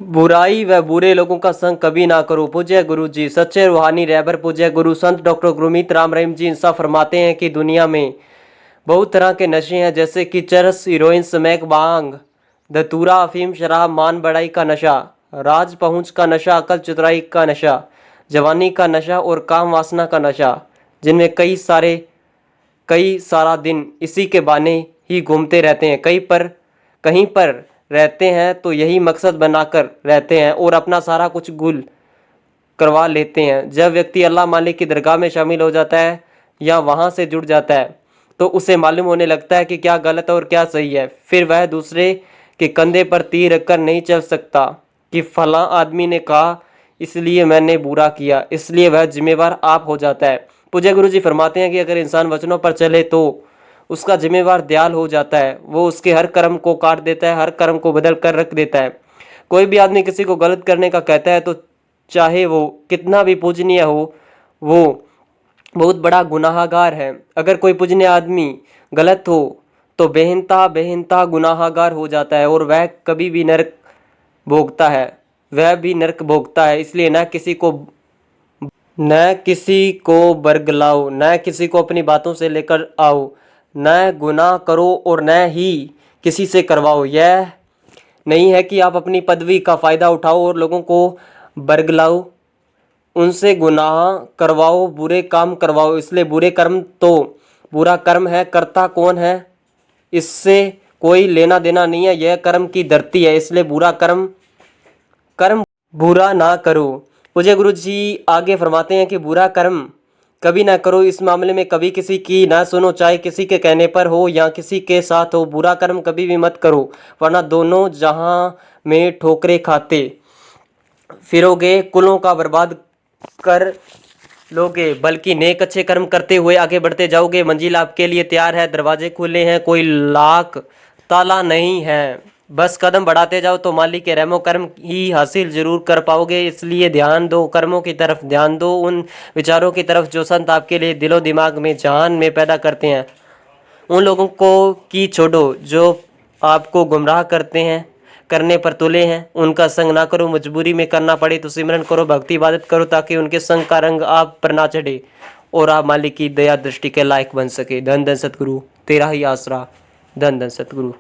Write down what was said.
बुराई व बुरे लोगों का संग कभी ना करो। पूज्य गुरु जी सच्चे रूहानी रहबर पूज्य गुरु संत डॉक्टर गुरमीत राम रहीम जी इंसाफ फरमाते हैं कि दुनिया में बहुत तरह के नशे हैं, जैसे कि चरस, हीरोइन, स्मैक, भांग, धतूरा, अफीम, शराब, मान बढ़ाई का नशा, राज पहुंच का नशा, अकल चतुराई का नशा, जवानी का नशा और काम वासना का नशा, जिनमें कई सारा दिन इसी के बहाने ही घूमते रहते हैं। कहीं पर रहते हैं तो यही मकसद बनाकर रहते हैं और अपना सारा कुछ गुल करवा लेते हैं। जब व्यक्ति अल्लाह मालिक की दरगाह में शामिल हो जाता है या वहाँ से जुड़ जाता है तो उसे मालूम होने लगता है कि क्या गलत और क्या सही है। फिर वह दूसरे के कंधे पर तीर रखकर नहीं चल सकता कि फलां आदमी ने कहा इसलिए मैंने बुरा किया, इसलिए वह जिम्मेवार आप हो जाता है। पूज्य गुरु जी फरमाते हैं कि अगर इंसान वचनों पर चले तो उसका जिम्मेवार दयाल हो जाता है। वो उसके हर कर्म को काट देता है, हर कर्म को बदल कर रख देता है। कोई भी आदमी किसी को गलत करने का कहता है तो चाहे वो कितना भी पूजनीय हो, वो बहुत बड़ा गुनाहगार है। अगर कोई पूजनीय आदमी गलत हो तो बेहिंता गुनाहगार हो जाता है और वह कभी भी नरक भोगता है, वह भी नरक भोगता है। इसलिए न किसी को बरगलाओ, न किसी को अपनी बातों से लेकर आओ, न गुनाह करो और न ही किसी से करवाओ। यह नहीं है कि आप अपनी पदवी का फ़ायदा उठाओ और लोगों को बरगलाओ, उनसे गुनाह करवाओ, बुरे काम करवाओ। इसलिए बुरा कर्म है, करता कौन है इससे कोई लेना देना नहीं है। यह कर्म की धरती है, इसलिए कर्म बुरा ना करो। पूज्य गुरु जी आगे फरमाते हैं कि बुरा कर्म कभी ना करो। इस मामले में कभी किसी की ना सुनो, चाहे किसी के कहने पर हो या किसी के साथ हो। बुरा कर्म कभी भी मत करो, वरना दोनों जहां में ठोकरें खाते फिरोगे, कुलों का बर्बाद कर लोगे, बल्कि नेक अच्छे कर्म करते हुए आगे बढ़ते जाओगे। मंजिल आपके लिए तैयार है, दरवाजे खुले हैं, कोई लाख ताला नहीं है। बस कदम बढ़ाते जाओ तो मालिक के रहमो कर्म ही हासिल जरूर कर पाओगे। इसलिए ध्यान दो, कर्मों की तरफ ध्यान दो, उन विचारों की तरफ जो संत आपके लिए दिलो दिमाग में जान में पैदा करते हैं। उन लोगों को की छोड़ो जो आपको गुमराह करने पर तुले हैं। उनका संग ना करो, मजबूरी में करना पड़े तो सिमरन करो, भक्ति इबादत करो, ताकि उनके संग का रंग आप पर ना चढ़े और आप मालिक की दया दृष्टि के लायक बन सके। धन धन सतगुरु, तेरा ही आसरा। धन धन सतगुरु।